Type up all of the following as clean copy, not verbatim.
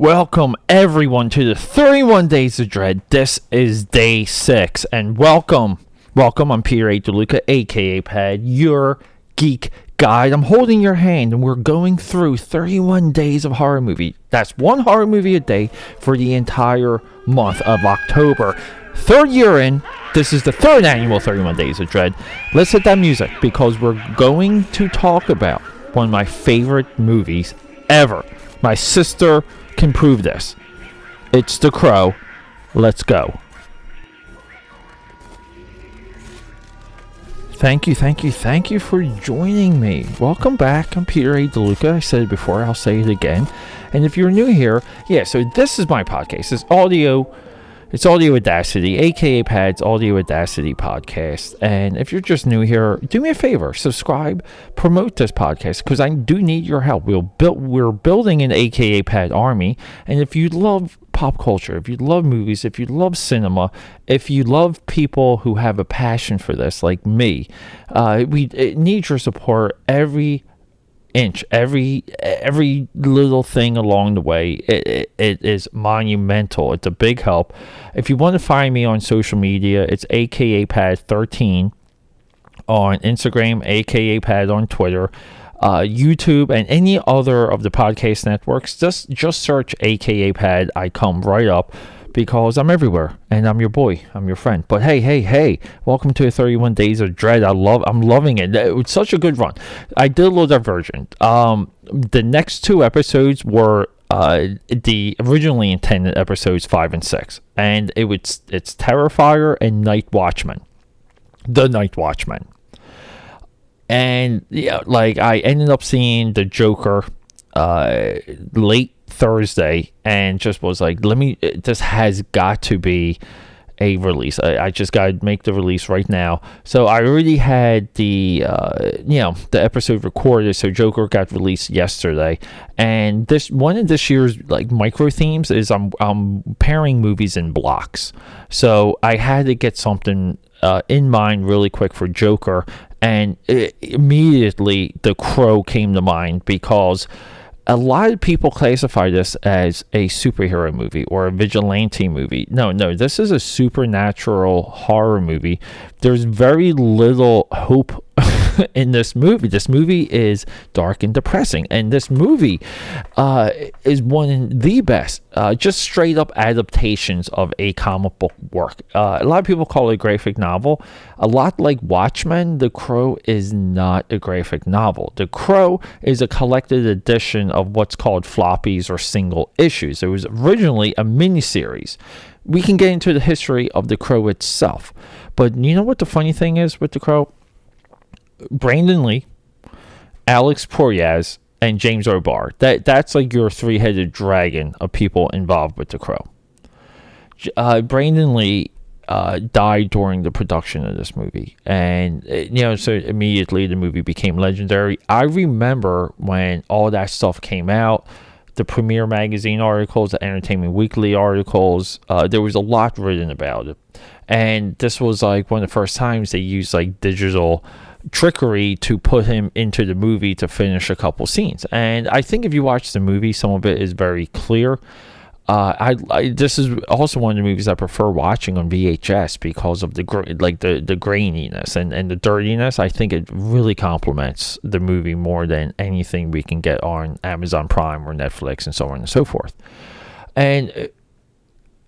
Welcome everyone to the 31 Days of Dread. This is day 6, and welcome. I'm Peter A. DeLuca, AKAPAD, your geek guide. I'm holding your hand, and we're going through 31 days of horror movie. That's one horror movie a day for the entire month of October. Third year in, this is the third annual 31 Days of Dread. Let's hit that music, because we're going to talk about one of my favorite movies ever. My sister can prove this. It's The Crow. Let's go. Thank you for joining me. Welcome back. I'm Peter A. DeLuca. I said it before, I'll say it again. And if you're new here, so this is my podcast. It's Audio Audacity, AKAPAD's Audio Audacity podcast. And if you're just new here, do me a favor, subscribe, promote this podcast, because I do need your help. We're building an AKAPAD army, and if you love pop culture, if you love movies, if you love cinema, if you love people who have a passion for this, like me, we need your support every inch, every little thing along the way. It is monumental. It's a big help. If you want to find me on social media, it's AKAPad13 on Instagram, AKAPad on Twitter, YouTube, and any other of the podcast networks. Just search AKAPad. I come right up, because I'm everywhere, and I'm your boy, I'm your friend. But hey, welcome to 31 Days of Dread. I'm loving it. It's such a good run. I did a little diversion. The next 2 episodes were the originally intended episodes 5 and 6, and it's Terrifier and Night Watchman. The Night Watchman. And I ended up seeing the Joker late Thursday, and just was like, this has got to be a release. I just got to make the release right now. So I already had the episode recorded. So Joker got released yesterday, and this one of this year's micro themes is I'm pairing movies in blocks. So I had to get something in mind really quick for Joker, and immediately The Crow came to mind, because a lot of people classify this as a superhero movie or a vigilante movie. No, this is a supernatural horror movie. There's very little hope in this movie. This movie is dark and depressing, and this movie is one of the best just straight up adaptations of a comic book work. A lot of people call it a graphic novel. A lot like Watchmen, The Crow is not a graphic novel. The Crow is a collected edition of what's called floppies or single issues. It was originally a miniseries. We can get into the history of The Crow itself, but you know what the funny thing is with The Crow? Brandon Lee, Alex Proyas, and James O'Barr. That's like your 3-headed dragon of people involved with The Crow. Brandon Lee died during the production of this movie, and so immediately the movie became legendary. I remember when all that stuff came out, the Premiere Magazine articles, the Entertainment Weekly articles, there was a lot written about it, and this was one of the first times they used digital trickery to put him into the movie to finish a couple scenes. And I think if you watch the movie, some of it is very clear. This is also one of the movies I prefer watching on VHS because of the graininess and the dirtiness. I think it really complements the movie more than anything we can get on Amazon Prime or Netflix and so on and so forth. And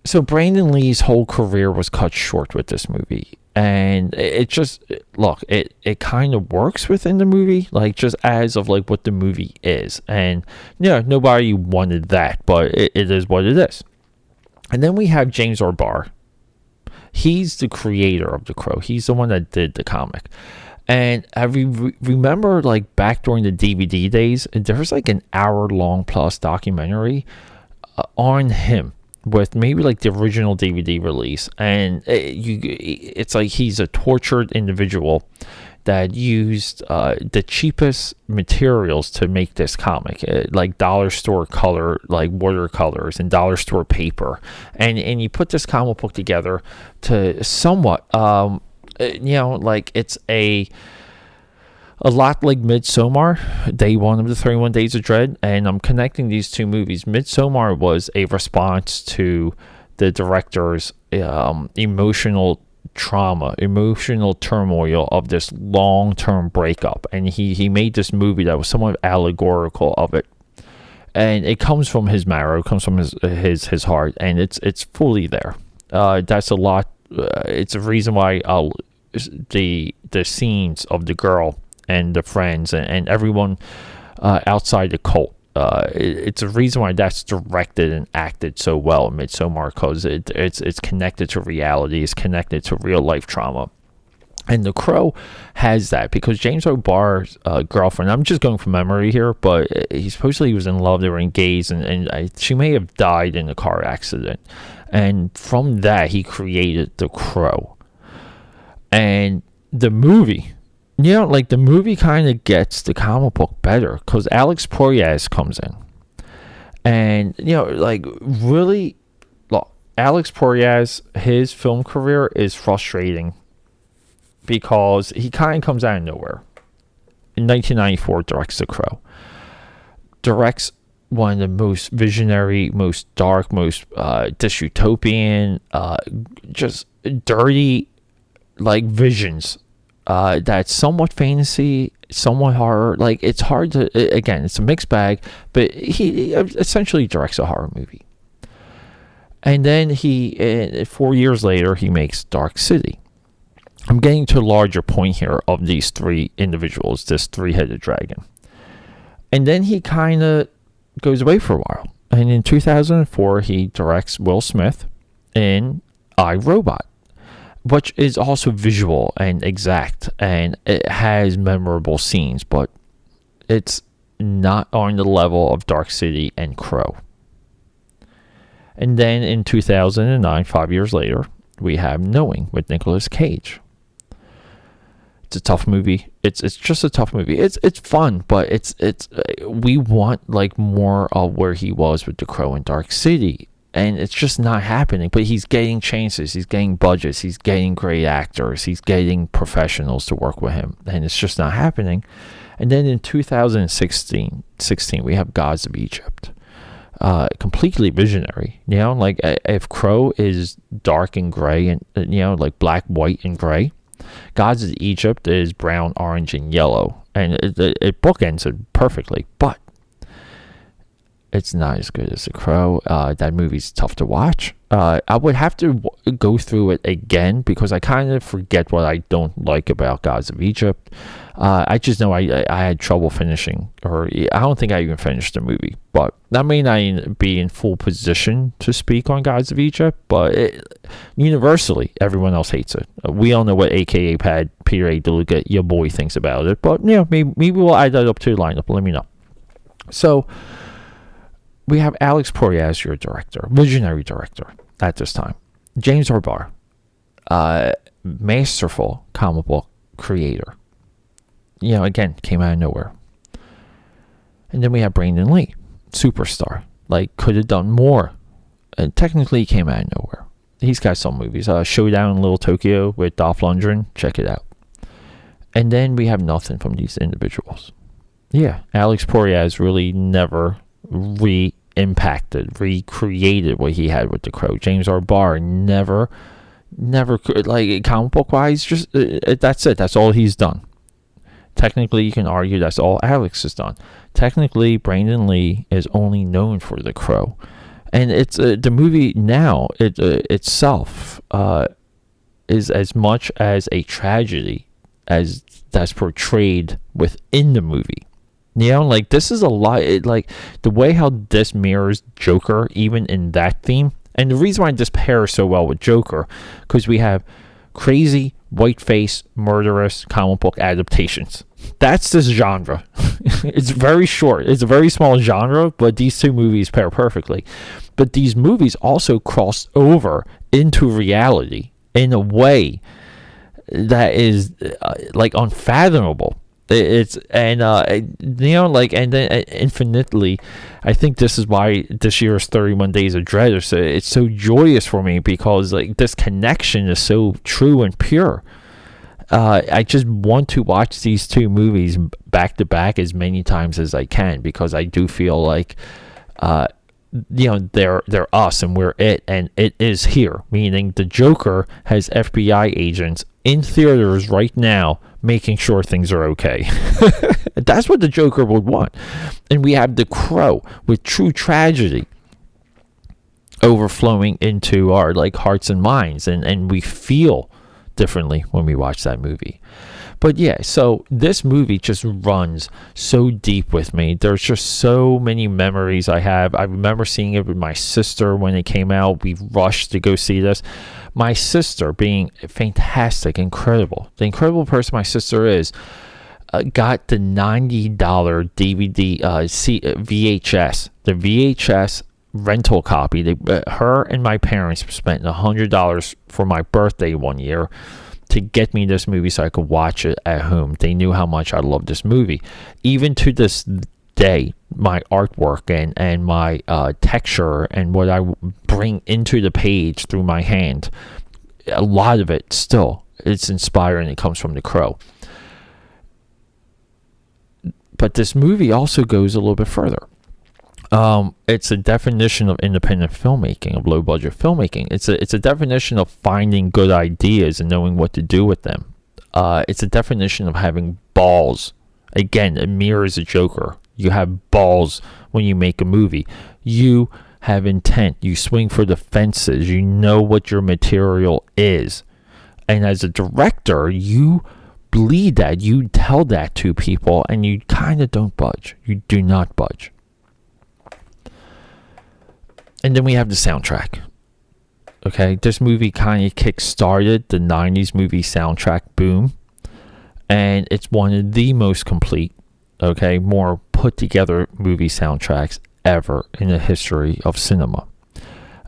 so Brandon Lee's whole career was cut short with this movie. And it just, it kind of works within the movie, just as of what the movie is. And nobody wanted that, but it is what it is. And then we have James O'Barr. He's the creator of The Crow. He's the one that did the comic. And I remember back during the DVD days, there's an hour-long plus documentary on him, with maybe the original DVD release, and it's he's a tortured individual that used the cheapest materials to make this comic, dollar store color, watercolors and dollar store paper, and you put this comic book together to somewhat it's a lot like Midsommar, day one of the 31 Days of Dread, and I'm connecting these two movies. Midsommar was a response to the director's emotional trauma, emotional turmoil of this long-term breakup, and he made this movie that was somewhat allegorical of it. And it comes from his marrow, it comes from his heart, and it's fully there. That's a lot. It's a reason why the scenes of the girl and the friends and everyone outside the cult. It's a reason why that's directed and acted so well in Midsommar, because it's connected to reality, it's connected to real life trauma. And The Crow has that, because James O'Barr's girlfriend, I'm just going from memory here, but he supposedly was in love, they were engaged, and she may have died in a car accident. And from that, he created The Crow. And the movie, the movie kind of gets the comic book better, because Alex Proyas comes in. And, really, look, Alex Proyas, his film career is frustrating, because he kind of comes out of nowhere. In 1994, directs The Crow. Directs one of the most visionary, most dark, most dystopian, just dirty, visions. That's somewhat fantasy, somewhat horror. It's hard to, again, it's a mixed bag, but he essentially directs a horror movie. And then 4 years later, he makes Dark City. I'm getting to a larger point here of these three individuals, this three-headed dragon. And then he kind of goes away for a while. And in 2004, he directs Will Smith in I, Robot, which is also visual and exact, and it has memorable scenes, but it's not on the level of Dark City and Crow. And then in 2009, 5 years later, we have Knowing with Nicolas Cage. It's a tough movie. It's just a tough movie. It's fun, but it's we want more of where he was with The Crow and Dark City, and it's just not happening. But he's getting chances, he's getting budgets, he's getting great actors, he's getting professionals to work with him, and it's just not happening. And then in 2016, we have Gods of Egypt. Completely visionary. If Crow is dark and gray and black, white, and gray, Gods of Egypt is brown, orange, and yellow, and it bookends it perfectly. But it's not as good as The Crow. That movie's tough to watch. I would have to go through it again, because I kind of forget what I don't like about Gods of Egypt. I just know I had trouble finishing, or I don't think I even finished the movie. But that may not be in full position to speak on Gods of Egypt, but universally, everyone else hates it. We all know what AKAPAD, Peter A. DeLuca, your boy, thinks about it. But, maybe we'll add that up to the lineup. Let me know. So, we have Alex Proyas, your director, visionary director at this time. James O'Barr, masterful comic book creator. Again, came out of nowhere. And then we have Brandon Lee, superstar. Could have done more. And technically, he came out of nowhere. He's got some movies. Showdown in Little Tokyo with Dolph Lundgren. Check it out. And then we have nothing from these individuals. Yeah, Alex Proyas really never recreated what he had with The Crow. James O'Barr never comic book wise, just that's it. That's all he's done. Technically, you can argue that's all Alex has done. Technically, Brandon Lee is only known for The Crow, and it's the movie now. Itself is as much as a tragedy as that's portrayed within the movie. This is a lot. The way how this mirrors Joker, even in that theme, and the reason why this pairs so well with Joker, because we have crazy, white-faced, murderous comic book adaptations. That's this genre. It's very short. It's a very small genre, but these two movies pair perfectly. But these movies also cross over into reality in a way that is unfathomable. And then infinitely, I think this is why this year's 31 Days of Dread it's so joyous for me, because this connection is so true and pure. I just want to watch these two movies back to back as many times as I can, because I do feel like they're us and we're it, and it is here, meaning the Joker has FBI agents in theaters right now making sure things are okay. That's what the Joker would want. And we have The Crow with true tragedy overflowing into our hearts and minds, and we feel differently when we watch that movie. But yeah, so this movie just runs so deep with me. There's just so many memories I have. I remember seeing it with my sister when it came out. We rushed to go see this. My sister, being fantastic, incredible, the incredible person my sister is, got the $90 DVD VHS, the VHS rental copy. Her and my parents spent $100 for my birthday one year to get me this movie so I could watch it at home. They knew how much I loved this movie. Even to this day, my artwork and my texture and what I bring into the page through my hand, a lot of it still, it's inspiring. It comes from The Crow. But this movie also goes a little bit further. It's a definition of independent filmmaking, of low budget filmmaking. It's a definition of finding good ideas and knowing what to do with them. It's a definition of having balls. Again, it mirrors a Joker. You have balls when you make a movie. You have intent. You swing for the fences. You know what your material is. And as a director, you bleed that. You tell that to people, and you kind of don't budge. You do not budge. And then we have the soundtrack. Okay, this movie kind of kick-started the 90s movie soundtrack boom. And it's one of the most complete, more put-together movie soundtracks ever in the history of cinema.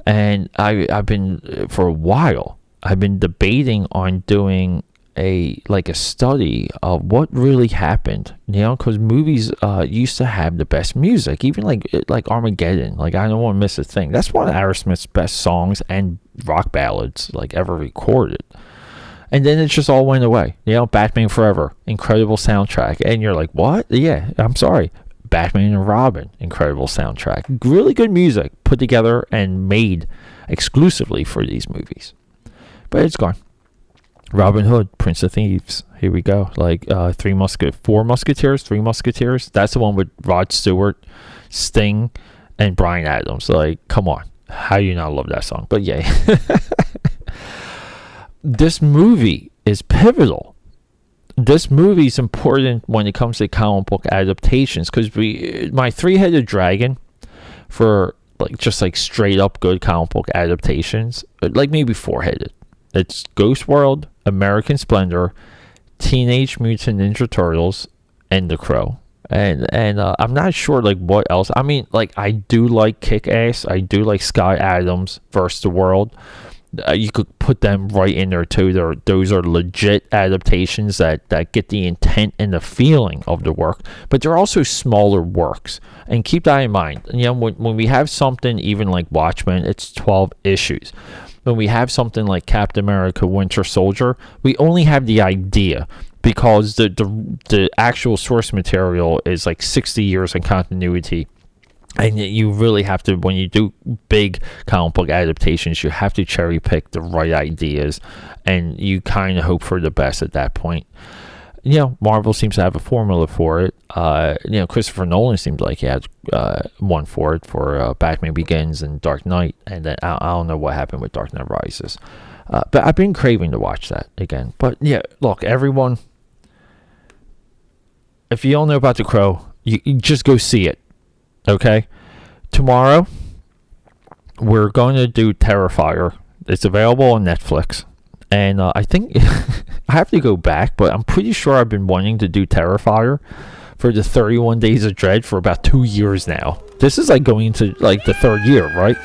And I've been, for a while, I've been debating on doing a study of what really happened, because movies used to have the best music, even like Armageddon. I don't want to miss a thing. That's one of Aerosmith's best songs and rock ballads ever recorded. And then it just all went away. Batman Forever, incredible soundtrack, and you're like, what? Yeah, I'm sorry. Batman and Robin, incredible soundtrack, really good music put together and made exclusively for these movies, but it's gone. Robin Hood, Prince of Thieves. Here we go. Four Musketeers, Three Musketeers. That's the one with Rod Stewart, Sting, and Bryan Adams. Come on. How do you not love that song? But yeah. This movie is pivotal. This movie is important when it comes to comic book adaptations, because my Three-Headed Dragon, for just straight up good comic book adaptations, maybe four-headed. It's Ghost World, American Splendor, Teenage Mutant Ninja Turtles, and The Crow. And I'm not sure what else. I mean, I do like Kick-Ass. I do like Scott Adams versus the World. You could put them right in there too. Those are legit adaptations that get the intent and the feeling of the work, but they're also smaller works. And keep that in mind. When we have something even like Watchmen, it's 12 issues. When we have something like Captain America Winter Soldier, we only have the idea, because the actual source material is 60 years in continuity. And you really have to, when you do big comic book adaptations, you have to cherry pick the right ideas, and you kind of hope for the best at that point. Marvel seems to have a formula for it. Christopher Nolan seems like he had one for it, for Batman Begins and Dark Knight, and then I don't know what happened with Dark Knight Rises. But I've been craving to watch that again. But yeah, look, everyone, if you don't know about The Crow, you just go see it. Okay? Tomorrow, we're going to do Terrifier. It's available on Netflix. And I think I have to go back, but I'm pretty sure I've been wanting to do Terrifier for the 31 Days of Dread for about 2 years now. This is going into the third year, right?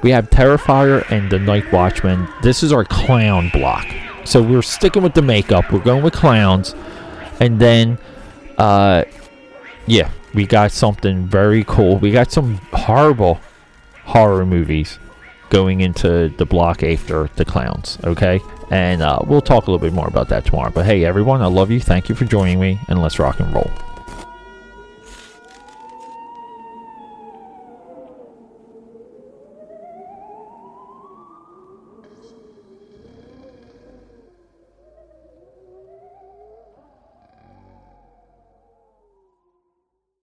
We have Terrifier and The Night Watchman. This is our clown block. So we're sticking with the makeup. We're going with clowns. And then, we got something very cool. We got some horrible horror movies going into the block after the clowns, okay? And we'll talk a little bit more about that tomorrow. But hey, everyone, I love you. Thank you for joining me, and let's rock and roll.